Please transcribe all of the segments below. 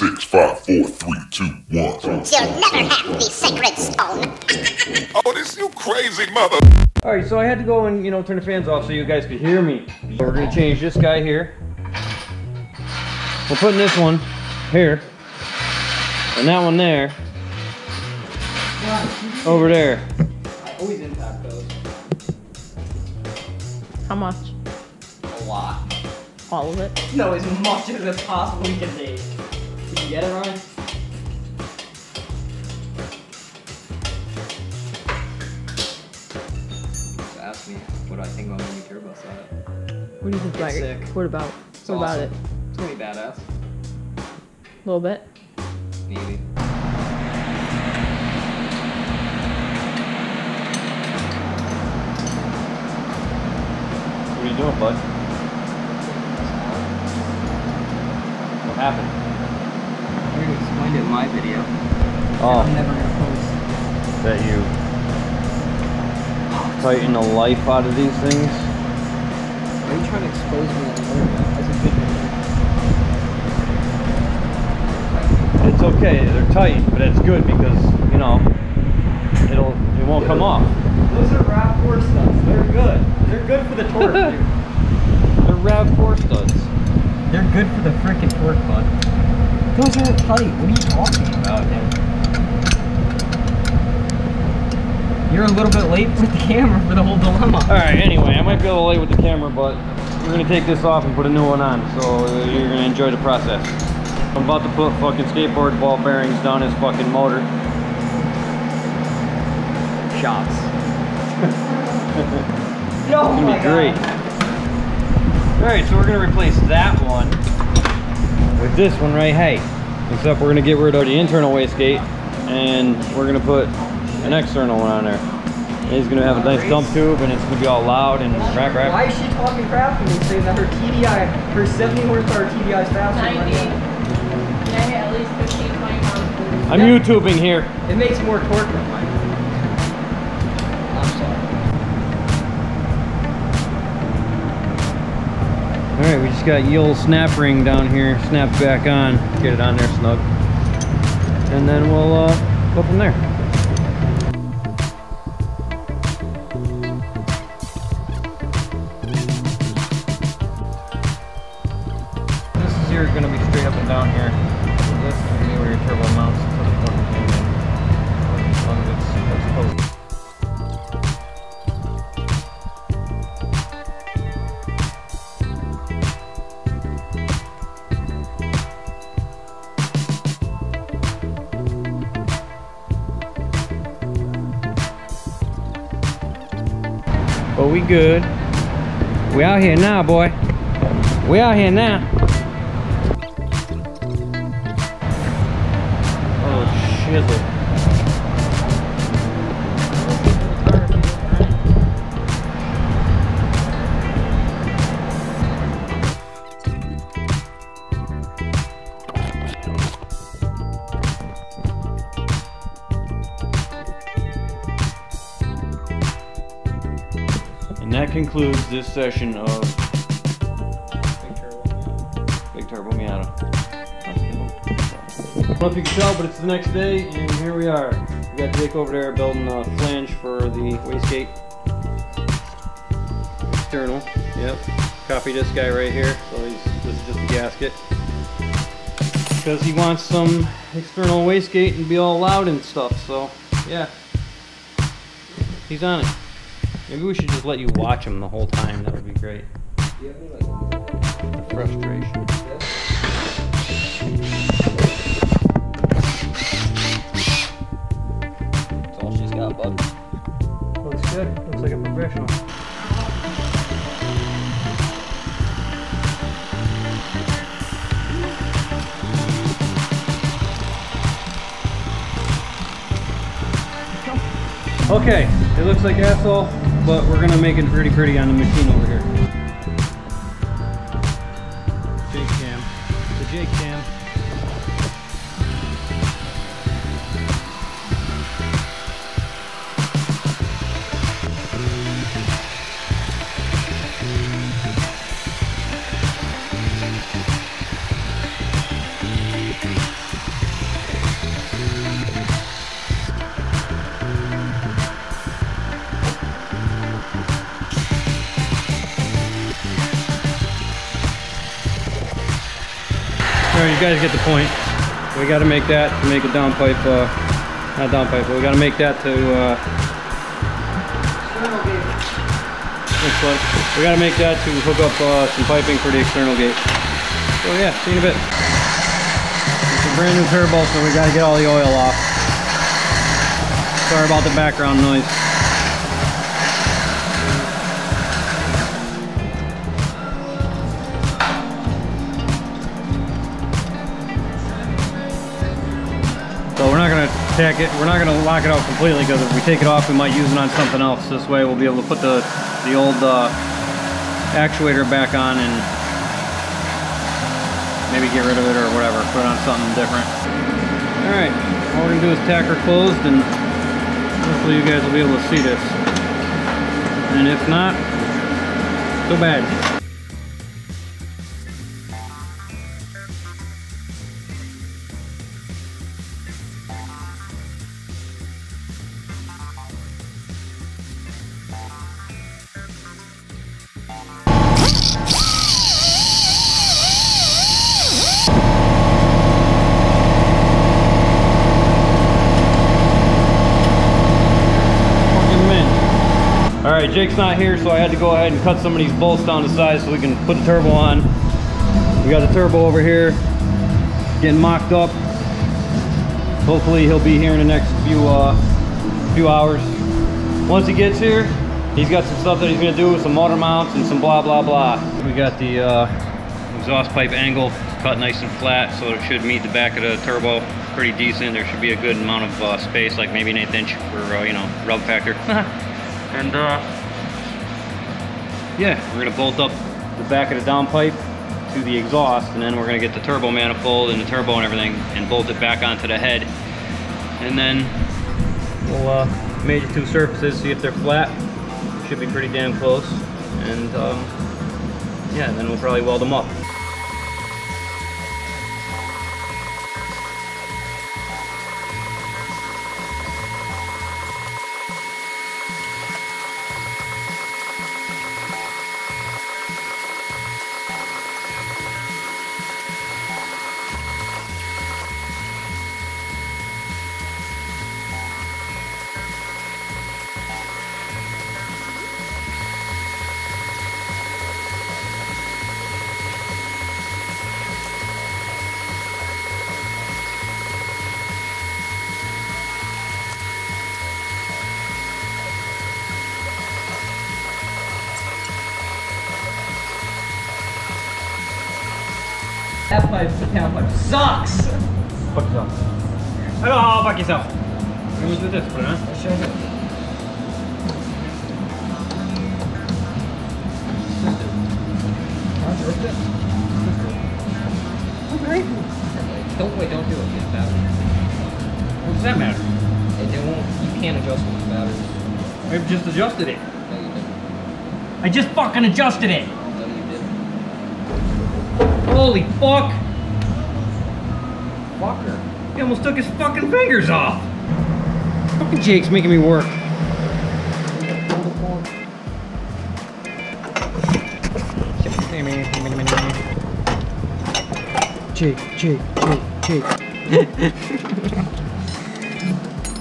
6, 5, 4, 3, 2, 1. You'll never have the sacred stone. Oh, this you crazy mother. Alright, so I had to go and, turn the fans off so you guys could hear me. So we're gonna change this guy here. We're putting this one here. And that one there. Over there. I always impact those. How much? A lot. All of it? No, as much as it possibly can take. Did you get it, Ryan? Just ask me what I think on the new turbo setup. What do you think about It's it? sick. What about? It's What about awesome. it? It's gonna be badass. A little bit? Maybe. What are you doing, bud? What happened? I already explained it in my video. Oh, I'm never gonna post. that you tighten the life out of these things. Why are you trying to expose me on the internet? That's a good thing. It's okay, they're tight, but it's good because, it won't come off. Those are RAV4 studs. They're good. They're good for the torque, dude. They're RAV4 studs. They're good for the frickin' torque, bud. Those aren't tight. What are you talking about, dude? You're a little bit late with the camera for the whole dilemma. Alright, anyway, I might be a little late with the camera, but we're gonna take this off and put a new one on, so you're gonna enjoy the process. I'm about to put fucking skateboard ball bearings down his fucking motor. Shots. It's gonna be great. Alright, so we're gonna replace that one with this one right here. Except we're gonna get rid of the internal wastegate and we're gonna put an external one on there. And he's gonna have a nice dump tube and it's gonna be all loud and rap. Why is she talking crap to me saying that her TDI, her 70 horsepower TDI is faster than 90. mine? Yeah, I hit at least 15, 20 pounds. I'm YouTubing here. It makes more torque than mine. I'm sorry. Alright, we just got the old snap ring down here, snapped back on, get it on there snug. And then we'll go from there. This is here gonna be straight up and down here. So this is gonna be where your turbo mounts to the fucking engine. As long as it's supposed to. But we good. We out here now, boy. We out here now. Oh, shizzle. And that concludes this session of Big Turbo Miata. I don't know if you can tell, but it's the next day, and here we are. We got Jake over there building a flange for the wastegate. External, yep. Copy this guy right here, so this is just a gasket. Because he wants some external wastegate and be all loud and stuff, so yeah. He's on it. Maybe we should just let you watch him the whole time. That would be great. Frustration. That's all she's got, bud. Looks good. Looks like a professional. Okay, it looks like asshole, but we're gonna make it pretty on the machine over here. J cam, the J cam. you guys get the point. We got to make that to make a downpipe, not downpipe, but we got to make that to, we got to make that to hook up some piping for the external gate. So yeah, see you in a bit. It's a brand new turbo, so we got to get all the oil off. Sorry about the background noise. So we're not going to tack it, we're not going to lock it out completely, because if we take it off we might use it on something else. This way we'll be able to put the old actuator back on and maybe get rid of it or whatever, put it on something different. Alright, all we're going to do is tack her closed, and hopefully you guys will be able to see this. And if not, too bad. Alright, Jake's not here, so I had to go ahead and cut some of these bolts down to size so we can put the turbo on. We got the turbo over here, getting mocked up. Hopefully he'll be here in the next few hours. Once he gets here, he's got some stuff that he's gonna do, some motor mounts and some blah blah blah. We got the exhaust pipe angle cut nice and flat, so it should meet the back of the turbo pretty decent. There should be a good amount of space, like maybe an 1/8 inch for you know, rub factor. And yeah, we're gonna bolt up the back of the downpipe to the exhaust, and then we're gonna get the turbo manifold and the turbo and everything and bolt it back onto the head. And then we'll measure two surfaces, see if they're flat. Should be pretty damn close. And yeah, then we'll probably weld them up. That pipe, the downpipe sucks! Fuck yourself. Oh, fuck yourself. Let me do this, put it on. I'll show you. Don't do it with battery. What does that matter? They won't, you can't adjust with batteries. I've just adjusted it. No, you didn't. I just fucking adjusted it. No, you didn't. Holy fuck. Fucker. He almost took his fucking fingers off. Fucking Jake's making me work. Jake.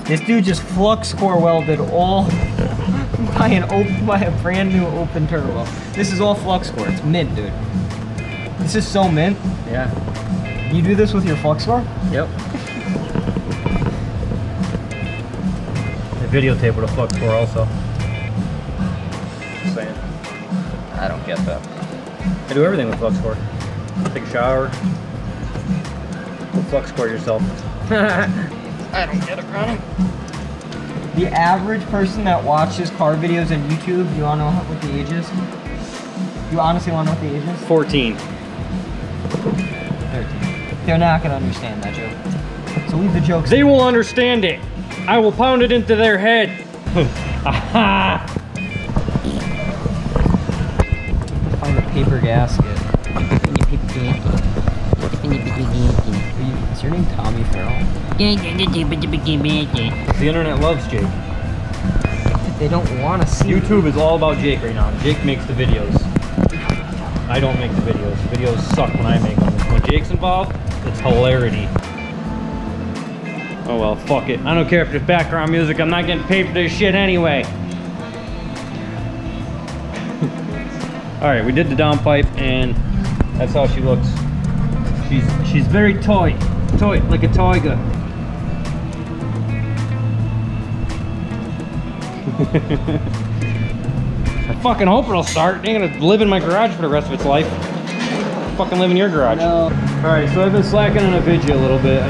This dude just flux core welded all by a brand new open turbo. This is all flux core. It's mint, dude. This is so mint. Yeah. You do this with your flux core? Yep. I videotape with a flux core also. Just saying. I don't get that. I do everything with flux core. Take a shower. Flux core yourself. I don't get it, Ronnie. The average person that watches car videos on YouTube, you wanna know what the age is? You honestly wanna know what the age is? 14. 13. They're not gonna understand that joke. So leave the jokes. They will understand it. I will pound it into their head. Aha! Find a paper gasket. Is your name Tommy Farrell? The internet loves Jake. They don't want to see YouTube is all about Jake right now. Jake makes the videos. I don't make the videos. The videos suck when I make them. When Jake's involved, It's hilarity. Oh well, fuck it. I don't care if there's background music. I'm not getting paid for this shit anyway. All right, we did the downpipe, and that's how she looks. She's very toy, like a tiger. I fucking hope it'll start. It ain't gonna live in my garage for the rest of its life. Fucking live in your garage. No. All right, so I've been slacking on a video a little bit.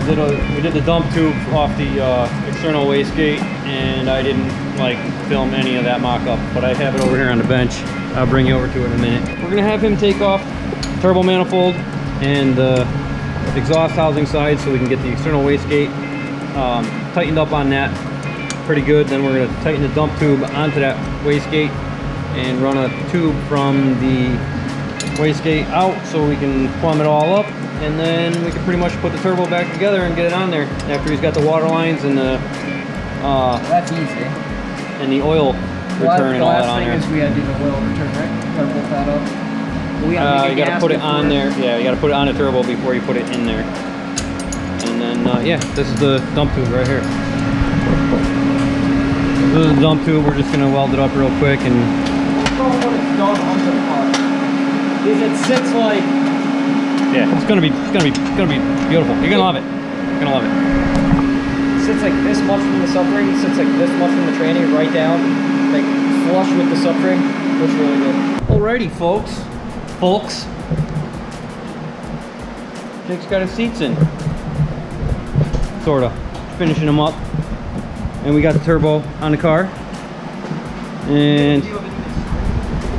We did the dump tube off the external wastegate, and I didn't like film any of that mock-up, but I have it over here on the bench. I'll bring you over to it in a minute. We're gonna have him take off turbo manifold and the exhaust housing side so we can get the external wastegate tightened up on that pretty good. Then we're gonna tighten the dump tube onto that wastegate and run a tube from the wastegate out so we can plumb it all up, and then we can pretty much put the turbo back together and get it on there after he's got the water lines and the that's easy. and the oil return and all that on there. The last thing is we gotta do the oil return, right? Gotta bolt that up. We gotta you gotta put it on there. Yeah, you gotta put it on the turbo before you put it in there. And then yeah, this is the dump tube right here. This is the dump tube. We're just gonna weld it up real quick and. What it's done under the car is it sits like. Yeah, it's gonna be beautiful. You're gonna love it. You're gonna love it. It sits like this much from the subframe. It sits like this much from the tranny, right down, like flush with the subframe. Looks really good. Alrighty, folks. Jake's got his seats in. Sorta. Finishing them up. And we got the turbo on the car. And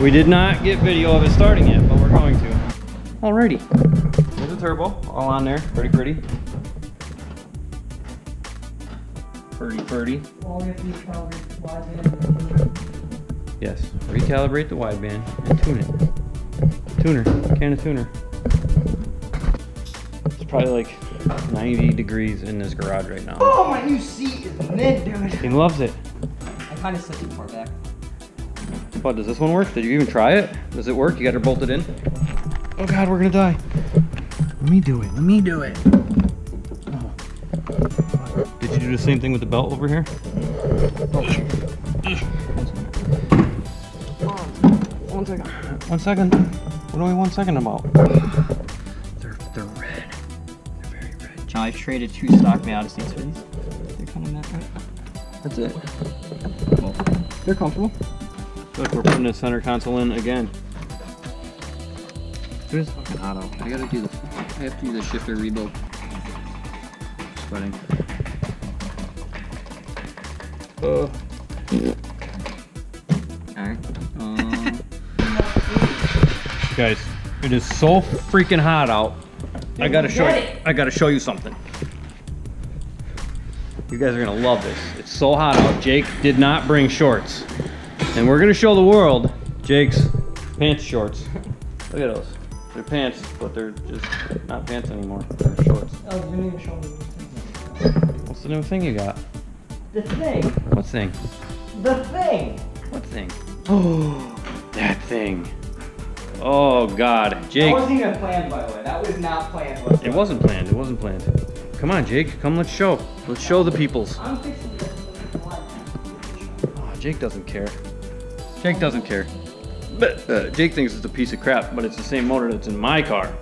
we did not get video of it starting yet, but we're going to. Alrighty. There's the turbo all on there. Pretty. Pretty. Yes. Recalibrate the wideband and tune it. Can of tuner. It's probably like 90 degrees in this garage right now. Oh, my new seat is mid, dude. He loves it. I kind of set too far back. What, does this one work? Did you even try it? Does it work? You got her bolted in? Oh God, we're gonna die. Let me do it. Oh. Did you do the same thing with the belt over here? One second. What are we 1 second about? They're red. They're very red. I've traded 2 stock Miata seats for these. They're kind of that right. That's it. Well, they're comfortable. Look, we're putting the center console in again. There's fucking auto. I have to do the shifter rebuild. Sweating. Alright. Guys, it is so freaking hot out. I gotta show you something. You guys are gonna love this. It's so hot out. Jake did not bring shorts. And we're gonna show the world Jake's pants shorts. Look at those. They're pants, but they're just not pants anymore. They're shorts. Oh, you didn't even show me. What's the new thing you got? The thing. What thing? The thing. What thing? Oh, that thing. Oh God, Jake. That wasn't even planned, by the way. That was not planned. It wasn't planned. It wasn't planned. Come on, Jake. Come, let's show. Let's show the peoples. I'm fixing this. Oh, Jake doesn't care. Jake doesn't care. But Jake thinks it's a piece of crap, but it's the same motor that's in my car.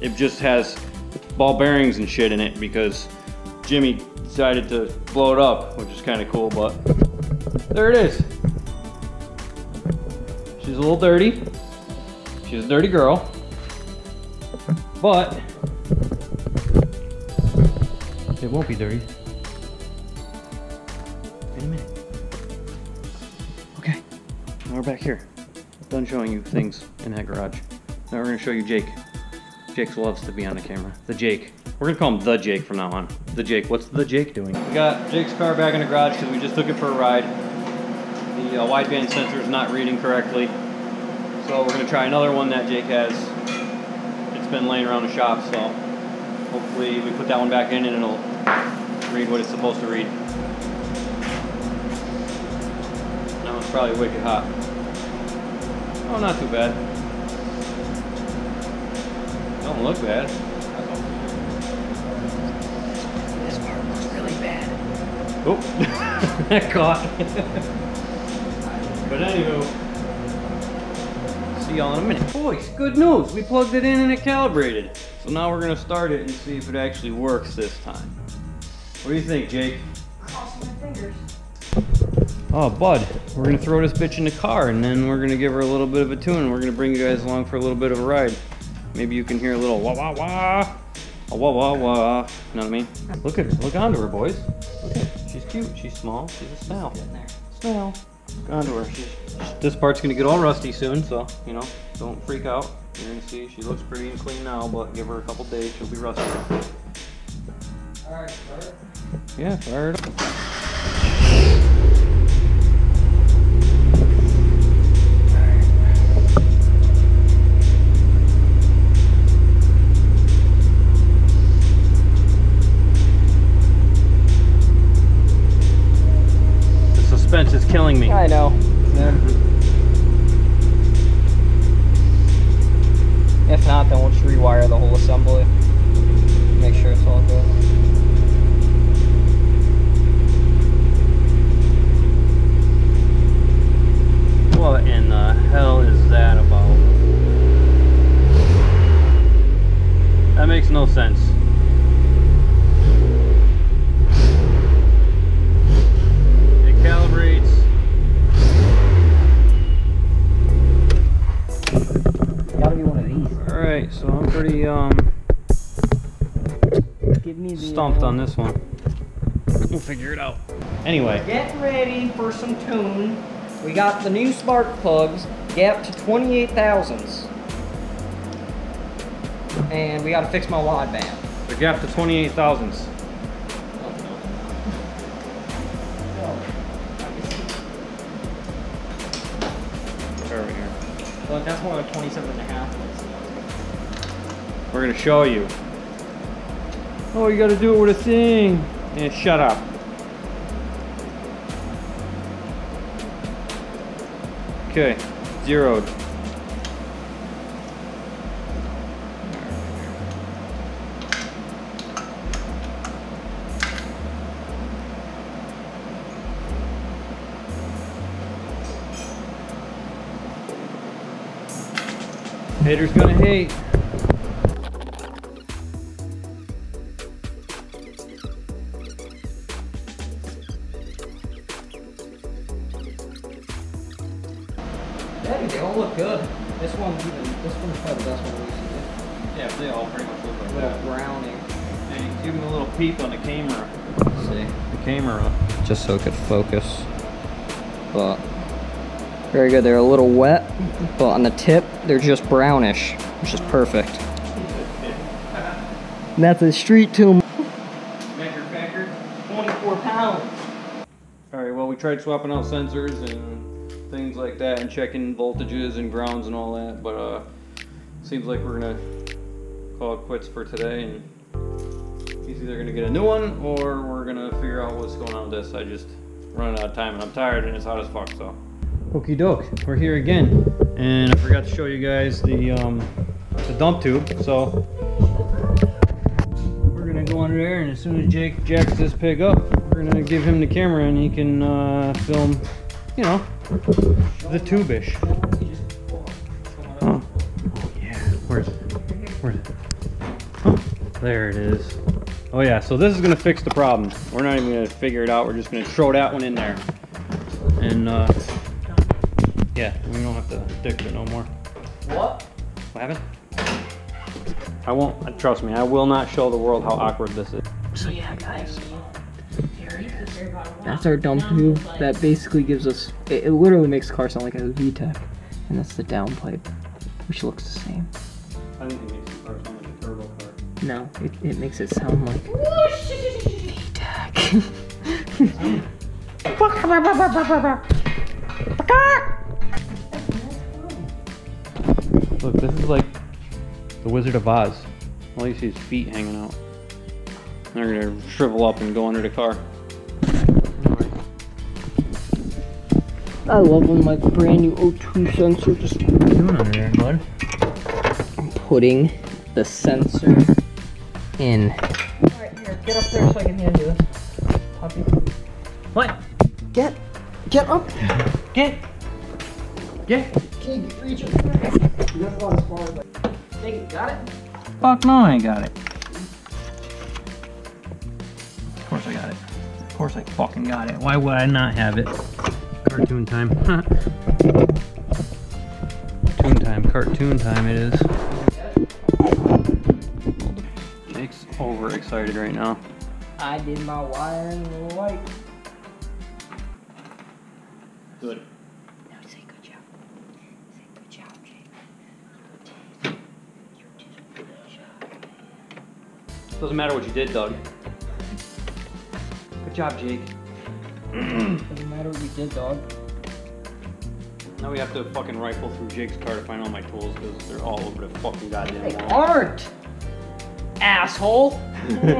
It just has ball bearings and shit in it because Jimmy decided to blow it up, which is kind of cool, but there it is. She's a little dirty. She's a dirty girl, but it won't be dirty. In a minute. Okay, now we're back here. Done showing you things in that garage. Now we're gonna show you Jake. Jake loves to be on the camera. The Jake. We're gonna call him the Jake from now on. The Jake. What's the Jake doing? We got Jake's car back in the garage because we just took it for a ride. The wideband sensor is not reading correctly. So we're gonna try another one that Jake has. It's been laying around the shop, so hopefully we put that one back in and it'll read what it's supposed to read. Now it's probably wicked hot. Oh, not too bad. Don't look bad. Oh, that caught. But anywho, see y'all in a minute. Boys, good news. We plugged it in and it calibrated. So now we're gonna start it and see if it actually works this time. What do you think, Jake? Crossing my fingers. Oh, bud, we're gonna throw this bitch in the car and then we're gonna give her a little bit of a tune and we're gonna bring you guys along for a little bit of a ride. Maybe you can hear a little wah wah wah, a wah wah wah. You know what I mean? Look at her, look onto her, boys. Look at her. She's cute, she's small, she's a snail. Snail. Look onto her. This part's gonna get all rusty soon, so, you know, don't freak out. You're gonna see she looks pretty and clean now, but give her a couple days, she'll be rusty. Alright, fire it. Yeah, fire it up. Is killing me. I know. Yeah. If not, then we'll just rewire the whole assembly. Make sure it's all good. What in the hell is that about? That makes no sense. Calibrates. Gotta be one of these. Alright, so I'm pretty Give me the, stumped on this one. We'll figure it out. Anyway. Get ready for some tune. We got the new spark plugs, gap to 28 thousandths. And we gotta fix my wideband. The gap to 28 thousandths. Over here. Look, that's more like 27 and a half. We're gonna show you. Oh, you gotta do it with a thing. Yeah, shut up. Okay, zeroed. Haters gonna hate. Yeah, they all look good. This one's probably the best one we've seen. Yeah, they all pretty much look like A little that. browning. Yeah, you can give them a little peep on the camera. See? The camera. Just so it could focus. But very good. They're a little wet, but on the tip, they're just brownish, which is perfect. And that's a street tune. Measure factor. 24 pounds. Alright, well, we tried swapping out sensors and things like that and checking voltages and grounds and all that, but seems like we're gonna call it quits for today, and he's either gonna get a new one or we're gonna figure out what's going on with this. I just running out of time and I'm tired and it's hot as fuck, so. Okie doke, we're here again, and I forgot to show you guys the dump tube, so we're gonna go under there, and as soon as Jake jacks this pig up, we're gonna give him the camera and he can film, you know, the tube-ish. Oh, yeah, where's it? Oh, there it is. Oh yeah, so this is gonna fix the problem. We're not even gonna figure it out, we're just gonna throw that one in there. And yeah, we don't have to dick it no more. What? What happened? I won't, trust me, I will not show the world how awkward this is. So yeah, guys, here it is. That's our dump tube. That basically gives us, it literally makes the car sound like a VTEC. And that's the downpipe, which looks the same. I think it makes the car sound like a turbo car. No, it makes it sound like VTEC. Look, this is like the Wizard of Oz. All you see is feet hanging out. They're gonna shrivel up and go under the car. I love when my brand new O2 sensor just. What are you doing under there, bud? I'm putting the sensor in. Alright, here, get up there so I can hand you this. Puppy. What? Get up. Get. Okay, reach it. You got a lot of spars. Take it, got it? Fuck no, I ain't got it. Of course I got it. Of course I fucking got it. Why would I not have it? Cartoon time. Cartoon time it is. Jake's overexcited right now. I did my wiring right. Good. Now say good job. Say good job, Jake. You did a good job. Doesn't matter what you did, Doug. Good job, Jake. Doesn't matter what you did, dog. Now we have to fucking rifle through Jake's car to find all my tools because they're all over the fucking goddamn They wall. aren't! Asshole! Here we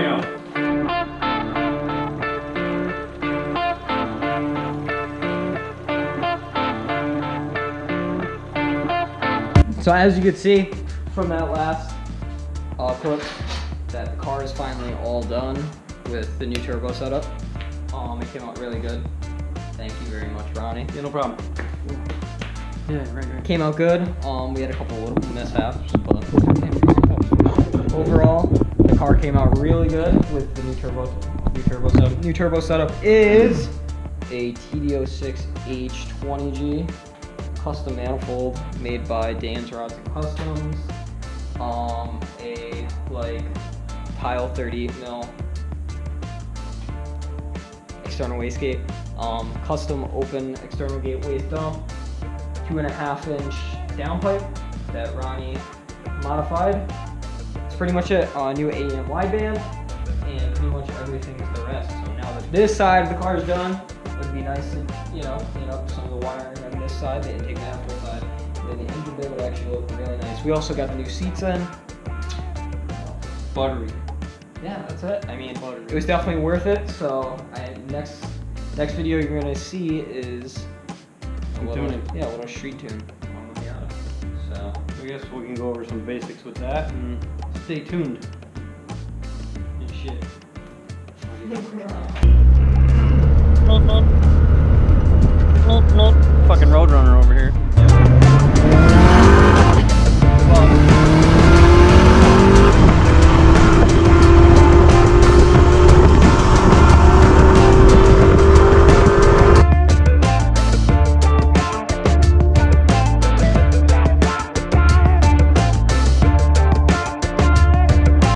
go. So as you can see from that last clip, that the car is finally all done with the new turbo setup. It came out really good. Thank you very much, Ronnie. Yeah, no problem. Yeah, right. Came out good. We had a couple little mishaps, but overall, the car came out really good with the new turbo setup. New turbo setup is a TD06 H20G custom manifold made by Dan's Rods and Customs. A like tile 38 mil external wastegate, custom open external gate waste dump, 2.5 inch downpipe that Ronnie modified. That's pretty much it. New AEM wideband, and pretty much everything is the rest. So now that this side of the car is done, it would be nice to, clean up some of the wiring on this side, the intake manifold side, and then the engine bay would actually look really nice. We also got the new seats in. Buttery. Yeah, that's it. I mean, it was definitely worth it. So, next video you're gonna see is a little street tune on the Miata. So, I guess we can go over some basics with that and stay tuned. And shit.